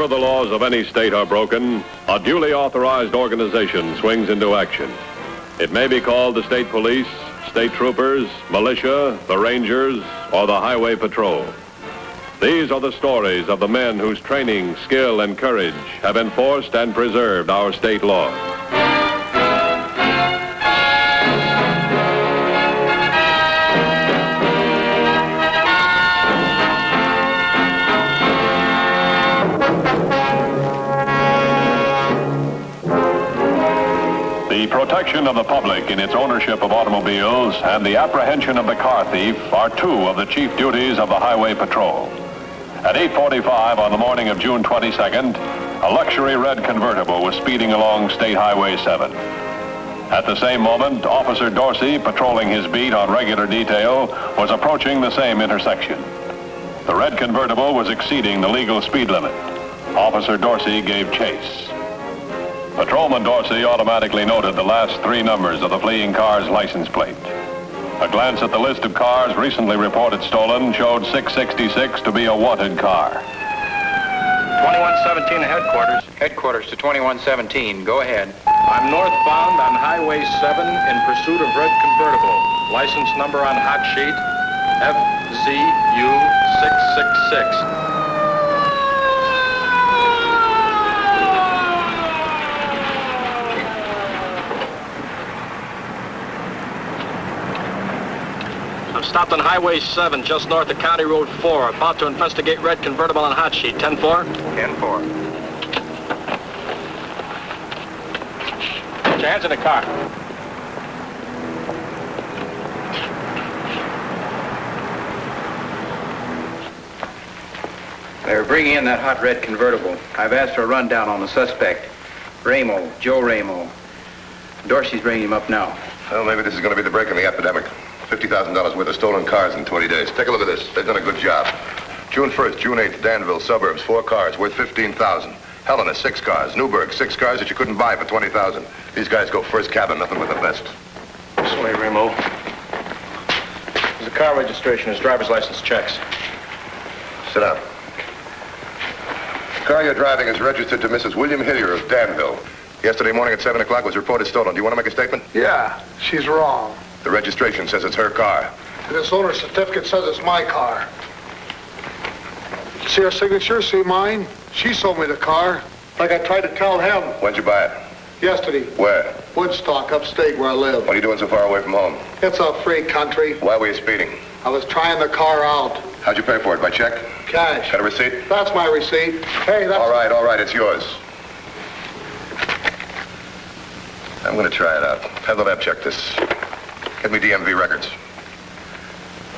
Whenever the laws of any state are broken, a duly authorized organization swings into action. It may be called the state police, state troopers, militia, the rangers, or the highway patrol. These are the stories of the men whose training, skill, and courage have enforced and preserved our state laws. The protection of the public in its ownership of automobiles and the apprehension of the car thief are two of the chief duties of the Highway Patrol. At 8:45 on the morning of June 22nd, a luxury red convertible was speeding along State Highway 7. At the same moment, Officer Dorsey, patrolling his beat on regular detail, was approaching the same intersection. The red convertible was exceeding the legal speed limit. Officer Dorsey gave chase. Patrolman Dorsey automatically noted the last three numbers of the fleeing car's license plate. A glance at the list of cars recently reported stolen showed 666 to be a wanted car. 2117 headquarters. Headquarters to 2117. Go ahead. I'm northbound on Highway 7 in pursuit of red convertible. License number on hot sheet FZU666. Stopped on Highway 7, just north of County Road 4. About to investigate red convertible on hot sheet. 10-4? 10-4. Put your hands in the car. They're bringing in that hot red convertible. I've asked for a rundown on the suspect. Ramo, Joe Ramo. Dorsey's bringing him up now. Well, maybe this is going to be the break in the epidemic. $50,000 worth of stolen cars in 20 days. Take a look at this. They've done a good job. June 1st, June 8th, Danville, suburbs, 4 cars worth $15,000. Helena, 6 cars. Newburgh, 6 cars that you couldn't buy for $20,000. These guys go first cabin, nothing but the best. This way, Ramo. There's a car registration, his driver's license checks. Sit down. The car you're driving is registered to Mrs. William Hillier of Danville. Yesterday morning at 7 o'clock was reported stolen. Do you want to make a statement? Yeah, she's wrong. The registration says it's her car. And this owner's certificate says it's my car. See her signature? See mine? She sold me the car. Like I tried to tell him. When'd you buy it? Yesterday. Where? Woodstock, upstate, where I live. What are you doing so far away from home? It's a free country. Why were you speeding? I was trying the car out. How'd you pay for it? By check? Cash. Got a receipt? That's my receipt. Hey, that's... All right, it's yours. I'm going to try it out. Have the lab check this. Get me DMV records.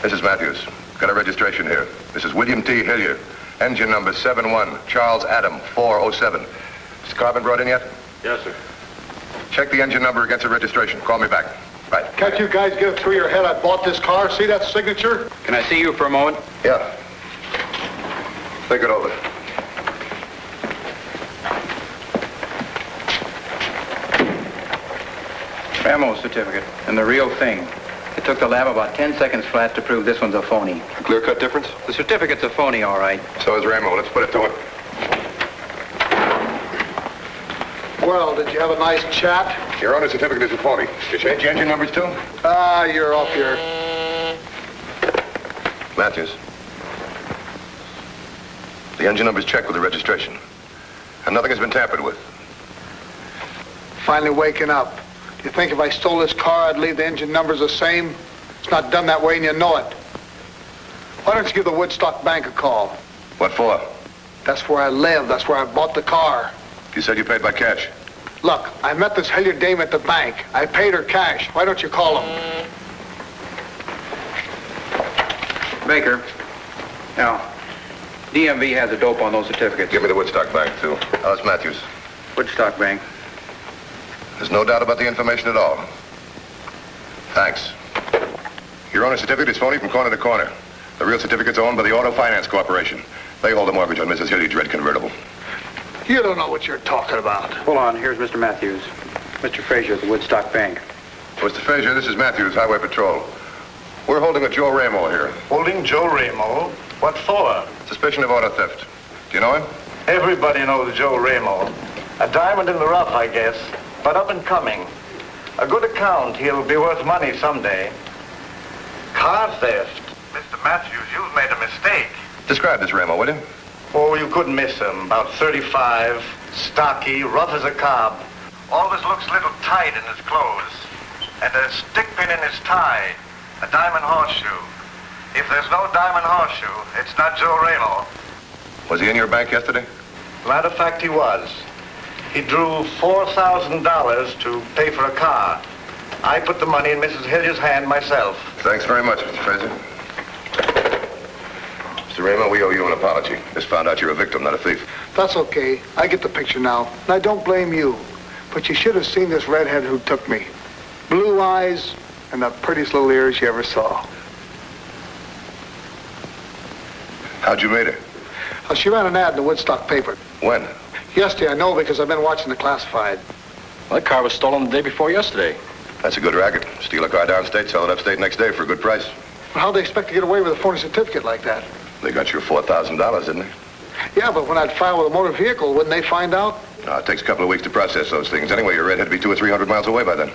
Mrs. Matthews, got a registration here. This is William T. Hillier. Engine number 71, Charles Adam, 407. Has the car been brought in yet? Yes, sir. Check the engine number against the registration. Call me back. Right. Can't you guys get it through your head I bought this car? See that signature? Can I see you for a moment? Yeah. Think it over. Ramo certificate, and the real thing. It took the lab about 10 seconds flat to prove this one's a phony. Clear-cut difference? The certificate's a phony, all right. So is Ramo. Let's put it to him. Well, did you have a nice chat? Your owner's certificate is a phony. You change the engine numbers too? Ah, you're off your... Matthews. The engine number's checked with the registration. And nothing has been tampered with. Finally waking up. Do you think if I stole this car, I'd leave the engine numbers the same? It's not done that way and you know it. Why don't you give the Woodstock Bank a call? What for? That's where I live. That's where I bought the car. You said you paid by cash. Look, I met this Hillier dame at the bank. I paid her cash. Why don't you call them? Baker. Now, DMV has a dope on those certificates. Give me the Woodstock Bank, too. How's Matthews? Woodstock Bank. There's no doubt about the information at all. Thanks. Your owner's certificate is phony from corner to corner. The real certificate's owned by the Auto Finance Corporation. They hold the mortgage on Mrs. Hillier's red convertible. You don't know what you're talking about. Hold on, here's Mr. Matthews. Mr. Frazier at the Woodstock Bank. Mr. Frazier, this is Matthews, Highway Patrol. We're holding a Joe Ramo here. Holding Joe Ramo? What for? Suspicion of auto theft. Do you know him? Everybody knows Joe Ramo. A diamond in the rough, I guess, but up and coming. A good account. He'll be worth money someday. Car theft. Mr. Matthews, you've made a mistake. Describe this Ramo, will you? Oh, you couldn't miss him. About 35, stocky, rough as a cob. Always looks a little tight in his clothes. And a stick pin in his tie. A diamond horseshoe. If there's no diamond horseshoe, it's not Joe Ramo. Was he in your bank yesterday? Matter of fact, he was. He drew $4,000 to pay for a car. I put the money in Mrs. Hilliard's hand myself. Thanks very much, Mr. Fraser. Mr. Ramo, we owe you an apology. Just found out you're a victim, not a thief. That's okay. I get the picture now. And I don't blame you. But you should have seen this redhead who took me. Blue eyes and the prettiest little ears you ever saw. How'd you meet her? She ran an ad in the Woodstock paper. When? Yesterday, I know because I've been watching the classified. Well, that car was stolen the day before yesterday. That's a good racket. Steal a car downstate, sell it upstate next day for a good price. Well, how'd they expect to get away with a phony certificate like that? They got your $4,000, didn't they? Yeah, but when I'd file with a motor vehicle, wouldn't they find out? No, it takes a couple of weeks to process those things. Anyway, your redhead would be 200 or 300 miles away by then.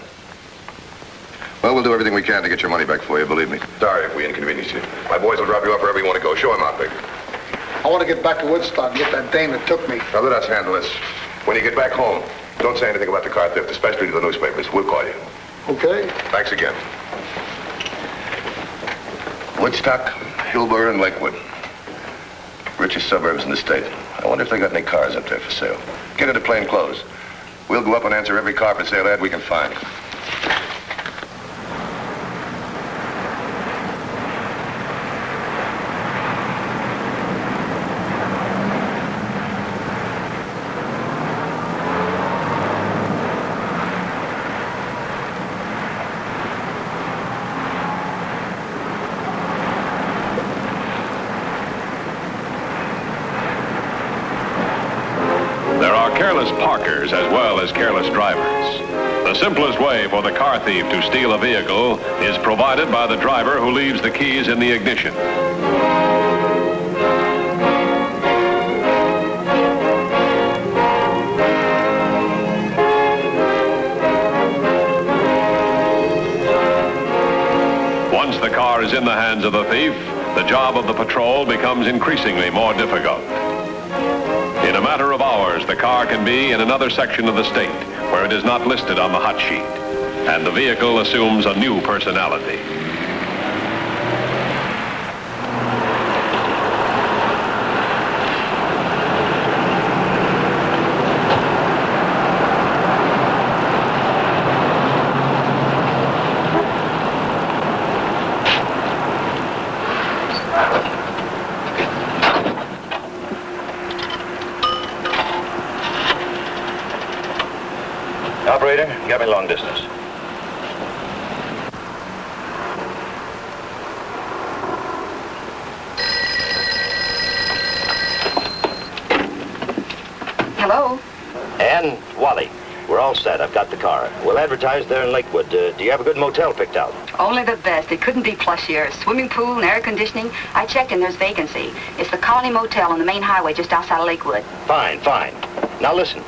Well, we'll do everything we can to get your money back for you, believe me. Sorry if we inconvenience you. My boys will drop you off wherever you want to go. Show him out, baby. I want to get back to Woodstock and get that dame that took me. Now, let us handle this. When you get back home, don't say anything about the car theft, especially to the newspapers. We'll call you. Okay. Thanks again. Woodstock, Hillsborough, and Lakewood. Richest suburbs in the state. I wonder if they got any cars up there for sale. Get into plain clothes. We'll go up and answer every car for sale ad we can find. Careless parkers as well as careless drivers. The simplest way for the car thief to steal a vehicle is provided by the driver who leaves the keys in the ignition. Once the car is in the hands of the thief, the job of the patrol becomes increasingly more difficult. In a matter of hours, the car can be in another section of the state where it is not listed on the hot sheet, and the vehicle assumes a new personality. Operator, get me long distance. Hello? And Wally, we're all set. I've got the car. We'll advertise there in Lakewood. Do you have a good motel picked out? Only the best. It couldn't be plushier. Swimming pool and air conditioning. I checked and there's vacancy. It's the Colony Motel on the main highway just outside of Lakewood. Fine, fine. Now listen.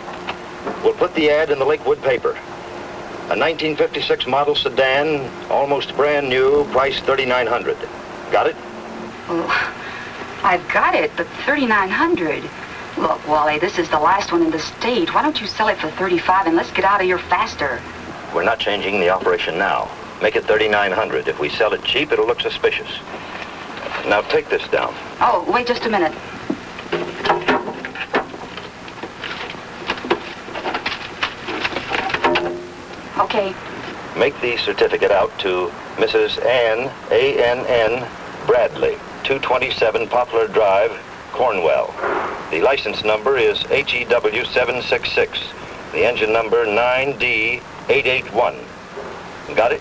We'll put the ad in the Lakewood paper. A 1956 model sedan, almost brand new, price $3,900. Got it? Well, I've got it, but $3,900. Look, Wally, this is the last one in the state. Why don't you sell it for $35 and let's get out of here faster? We're not changing the operation now. Make it $3,900. If we sell it cheap, it'll look suspicious. Now take this down. Oh, wait just a minute. Okay. Make the certificate out to Mrs. Ann, A-N-N, Bradley, 227 Poplar Drive, Cornwell. The license number is HEW 766. The engine number 9D881. Got it?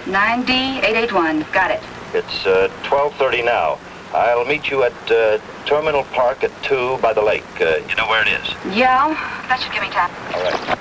9D881. Got it. It's 12:30 now. I'll meet you at Terminal Park at 2 by the lake. You know where it is? Yeah, that should give me time. All right.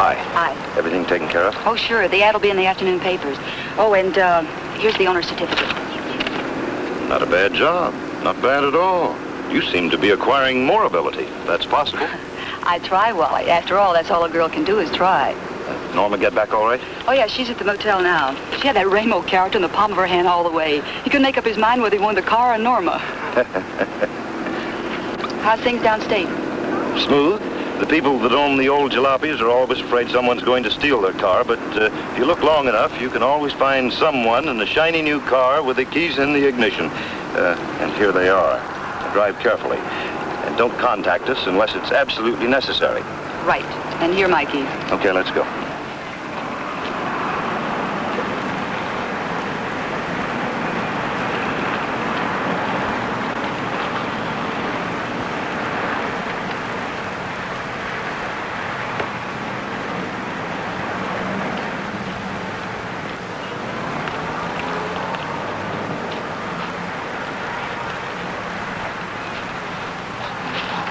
Hi. Hi. Everything taken care of? Oh, sure. The ad will be in the afternoon papers. Oh, and here's the owner's certificate. Not a bad job. Not bad at all. You seem to be acquiring more ability. That's possible. I try, Wally. After all, that's all a girl can do is try. Norma get back all right? Oh, yeah, she's at the motel now. She had that Ramo character in the palm of her hand all the way. He couldn't make up his mind whether he wanted the car or Norma. How's things downstate? Smooth. The people that own the old jalopies are always afraid someone's going to steal their car, but if you look long enough, you can always find someone in a shiny new car with the keys in the ignition. And here they are. Drive carefully. And don't contact us unless it's absolutely necessary. Right. And here are my keys. Okay, let's go.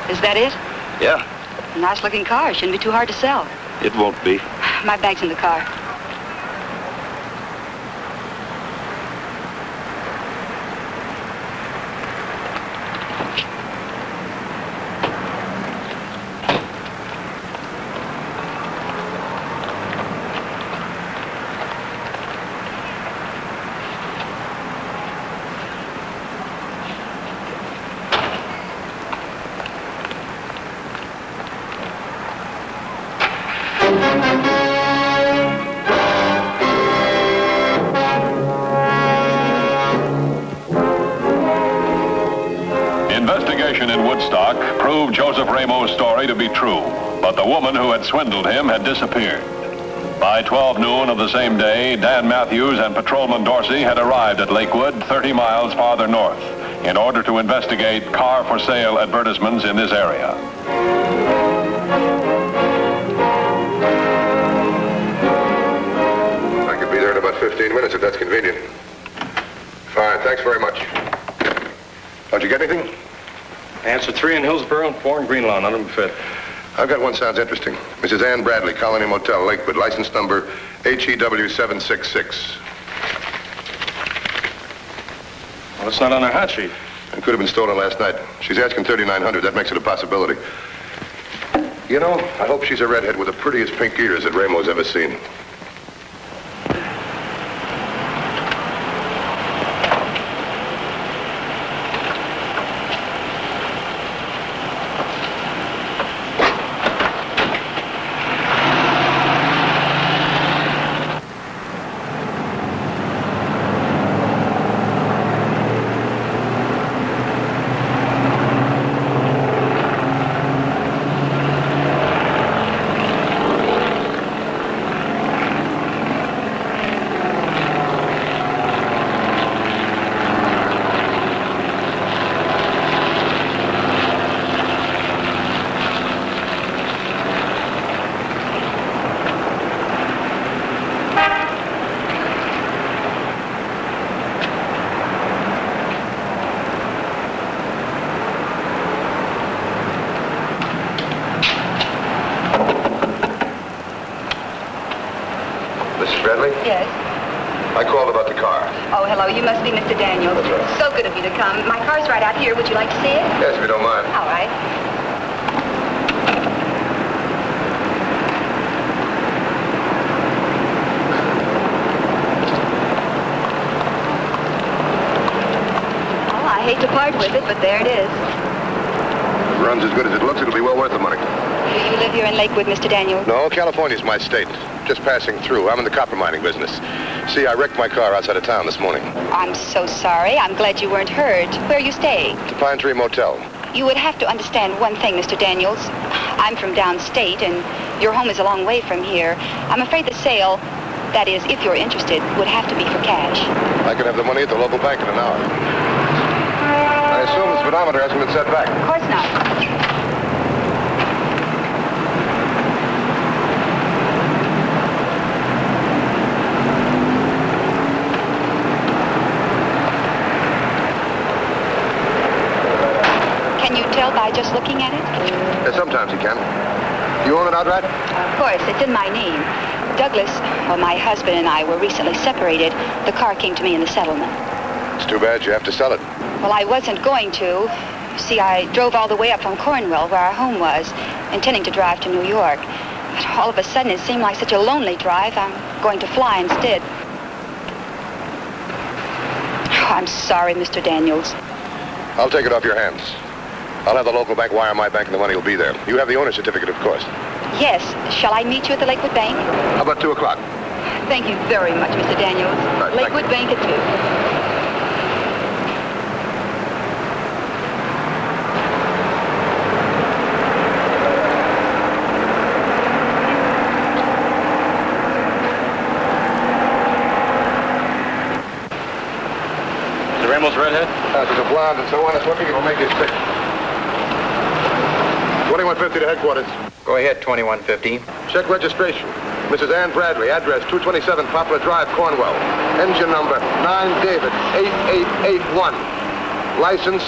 Is that it? Yeah, Nice looking car. Shouldn't be too hard to sell. it won't be. My bag's in the car. Investigation in Woodstock proved Joseph Ramo's story to be true, but the woman who had swindled him had disappeared. By 12 noon of the same day, Dan Matthews and Patrolman Dorsey had arrived at Lakewood, 30 miles farther north, in order to investigate car for sale advertisements in this area. I could be there in about 15 minutes if that's convenient. Fine, thanks very much. Don't you get anything? Answer 3 in Hillsborough and 4 in Greenlawn. None of them fit. I've got one sounds interesting. Mrs. Ann Bradley, Colony Motel, Lakewood, license number HEW766. Well, it's not on her hot sheet. It could have been stolen last night. She's asking $3,900. That makes it a possibility. You know, I hope she's a redhead with the prettiest pink ears that Ramo's ever seen. Mrs. Bradley? Yes. I called about the car. Oh, hello. You must be Mr. Daniels. That's right. So good of you to come. My car's right out here. Would you like to see it? Yes, if you don't mind. All right. Oh, I hate to part with it, but there it is. If it runs as good as it looks, it'll be well worth the money. Do you live here in Lakewood, Mr. Daniels? No, California's my state. Just passing through. I'm in the copper mining business. See, I wrecked my car outside of town this morning. I'm so sorry. I'm glad you weren't hurt. Where are you staying? The Pine Tree Motel. You would have to understand one thing, Mr. Daniels. I'm from downstate, and your home is a long way from here. I'm afraid the sale, that is, if you're interested, would have to be for cash. I can have the money at the local bank in an hour. I assume the speedometer hasn't been set back. Of course not. Can you tell by just looking at it? Yeah, sometimes you can. You own it outright? Of course, it's in my name. Douglas, well, my husband and I were recently separated. The car came to me in the settlement. It's too bad you have to sell it. Well, I wasn't going to. See, I drove all the way up from Cornwall, where our home was, intending to drive to New York. But all of a sudden, it seemed like such a lonely drive, I'm going to fly instead. Oh, I'm sorry, Mr. Daniels. I'll take it off your hands. I'll have the local bank wire my bank and the money will be there. You have the owner's certificate, of course. Yes. Shall I meet you at the Lakewood Bank? How about 2 o'clock? Thank you very much, Mr. Daniels. Right, Lakewood Bank at 2. Ramos redhead? She's a blonde and so on. It's looking, it'll make you sick. 2150 to headquarters. Go ahead, 2150. Check registration. Mrs. Ann Bradley, address 227 Poplar Drive, Cornwall. Engine number 9 David 8881. License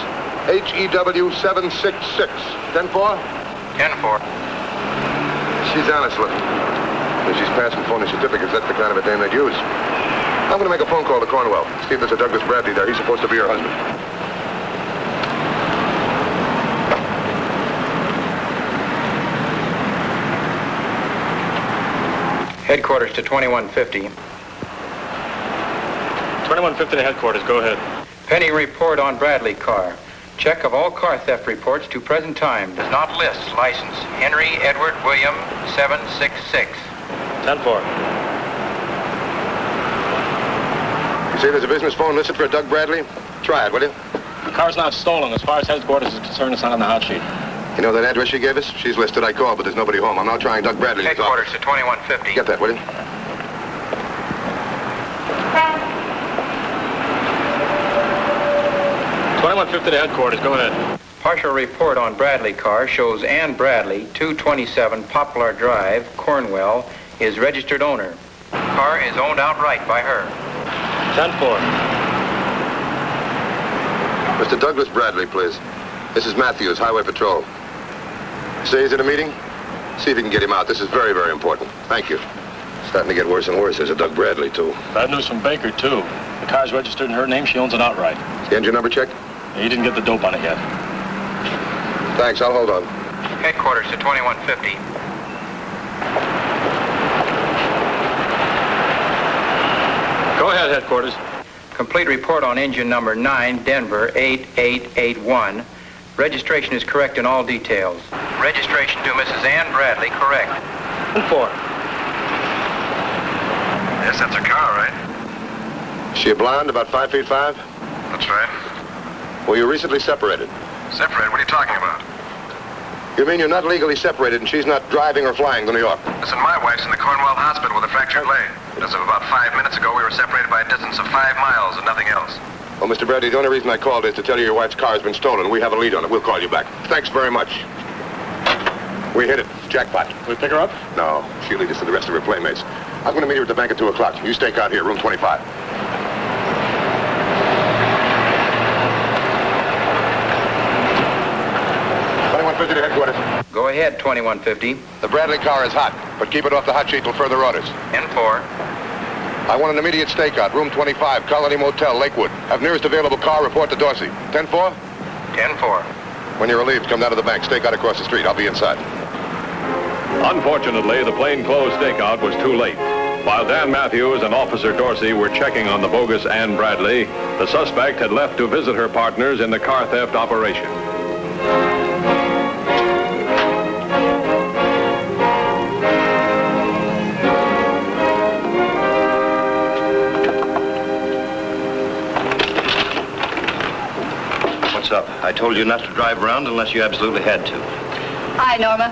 HEW 766. 10-4? 10-4. She's honest looking. If she's passing phony certificates, that's the kind of a dame they'd use. I'm going to make a phone call to Cornwall. See if there's a Douglas Bradley there. He's supposed to be your husband. Headquarters to 2150. 2150 to headquarters. Go ahead. Pending report on Bradley car. Check of all car theft reports to present time. Does not list license. Henry Edward William 766. 10-4. You say there's a business phone listed for a Doug Bradley? Try it, will you? The car's not stolen. As far as headquarters is concerned, it's not on the hot sheet. You know that address she gave us? She's listed. I called, but there's nobody home. I'm now trying Doug Bradley's Headquarters office. to 2150. Get that, will you? $21.50 to headquarters. Go ahead. Partial report on Bradley car shows Ann Bradley, 227 Poplar Drive, Cornwall, is registered owner. Car is owned outright by her. 10-4. Mr. Douglas Bradley, please. This is Matthews, Highway Patrol. Say he's at a meeting? See if you can get him out. This is very, very important. Thank you. Starting to get worse and worse. There's a Doug Bradley, too. Bad news from Baker, too. The car's registered in her name. She owns it outright. Is the engine number checked? He didn't get the dope on it yet. Thanks. I'll hold on. Headquarters to 2150. Go ahead, headquarters. Complete report on engine number 9, Denver 8881. Registration is correct in all details. Registration to Mrs. Ann Bradley, correct. 10-4. Yes, that's her car, right? Is she a blonde, about 5'5"? That's right. Well, you recently separated. Separated? What are you talking about? You mean you're not legally separated and she's not driving or flying to New York? Listen, my wife's in the Cornwall hospital with a fractured leg. As of about 5 minutes ago, we were separated by a distance of 5 miles and nothing else. Well, Mr. Bradley, the only reason I called is to tell you your wife's car has been stolen. We have a lead on it. We'll call you back. Thanks very much. We hit it. Jackpot. We pick her up? No, she'll lead us to the rest of her playmates. I'm going to meet her at the bank at 2 o'clock. You stake out here, room 25. $21.50 to headquarters. Go ahead, 2150. The Bradley car is hot, but keep it off the hot sheet till further orders. N4. I want an immediate stakeout, room 25, Colony Motel, Lakewood. Have nearest available car, report to Dorsey. 10-4? 10-4. When you're relieved, come down to the bank. Stakeout across the street. I'll be inside. Unfortunately, the plainclothes stakeout was too late. While Dan Matthews and Officer Dorsey were checking on the bogus Ann Bradley, the suspect had left to visit her partners in the car theft operation. What's up? I told you not to drive around unless you absolutely had to. Hi, Norma.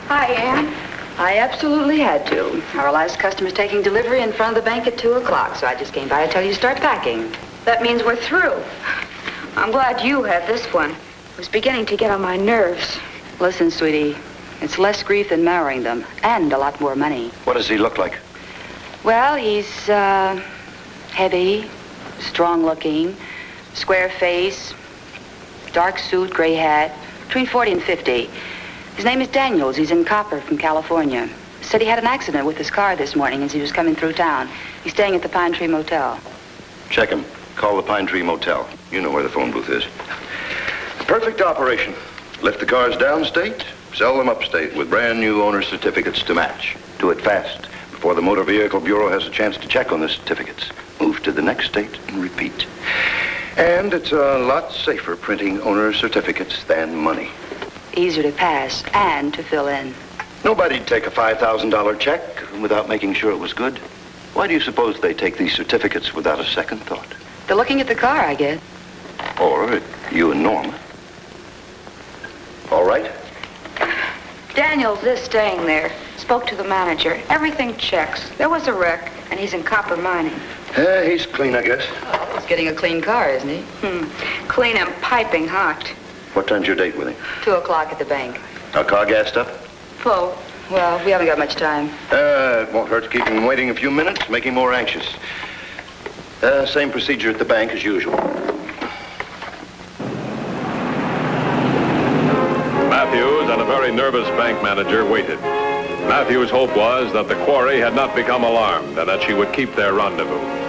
Hi, Ann. I absolutely had to. Our last customer's taking delivery in front of the bank at 2 o'clock, so I just came by to tell you to start packing. That means we're through. I'm glad you had this one. It was beginning to get on my nerves. Listen, sweetie, it's less grief than marrying them, and a lot more money. What does he look like? Well, he's, heavy, strong-looking, square face, dark suit, gray hat, between 40 and 50. His name is Daniels. He's in Copper from California. Said he had an accident with his car this morning as he was coming through town. He's staying at the Pine Tree Motel. Check him. Call the Pine Tree Motel. You know where the phone booth is. Perfect operation. Lift the cars downstate, sell them upstate with brand new owner certificates to match. Do it fast before the Motor Vehicle Bureau has a chance to check on the certificates. Move to the next state and repeat. And it's a lot safer printing owner certificates than money. Easier to pass and to fill in. Nobody'd take a $5,000 check without making sure it was good. Why do you suppose they take these certificates without a second thought? They're looking at the car, I guess. Or at you and Norma. All right? Daniels is staying there. Spoke to the manager. Everything checks. There was a wreck, and he's in copper mining. He's clean, I guess. He's getting a clean car, isn't he? Clean and piping hot. What time's your date with him? 2 o'clock at the bank. Our car gassed up? Full. Well, we haven't got much time. It won't hurt to keep him waiting a few minutes, make him more anxious. Same procedure at the bank as usual. Matthews and a very nervous bank manager waited. Matthews' hope was that the quarry had not become alarmed and that she would keep their rendezvous.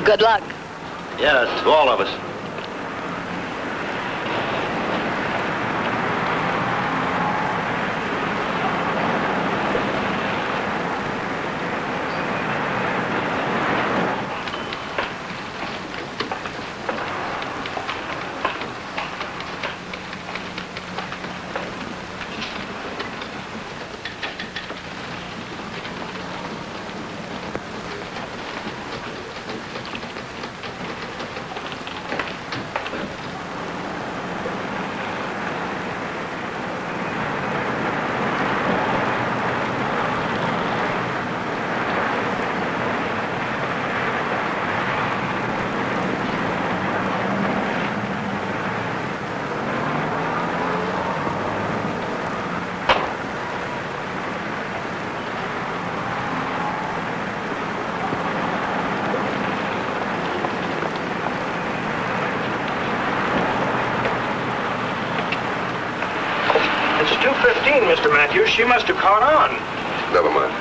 Good luck. Yeah, to all of us. It's 2:15, Mr. Matthews. She must have caught on. Never mind.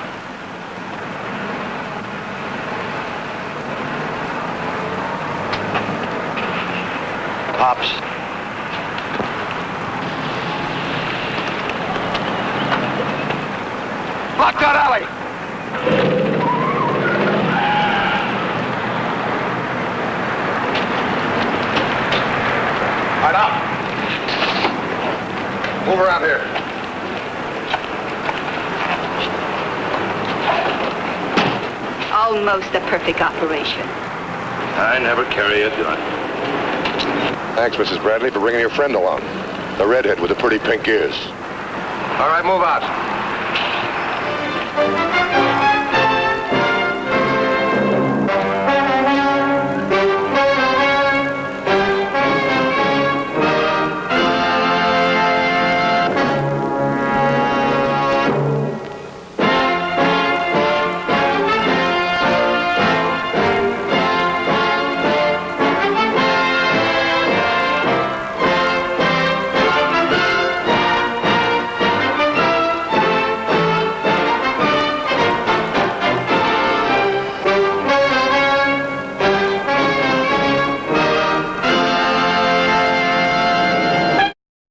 Pops. Block that alley. Right out. Move around here. Almost a perfect operation. I never carry a gun. Thanks, Mrs. Bradley, for bringing your friend along. The redhead with the pretty pink ears. All right, move out.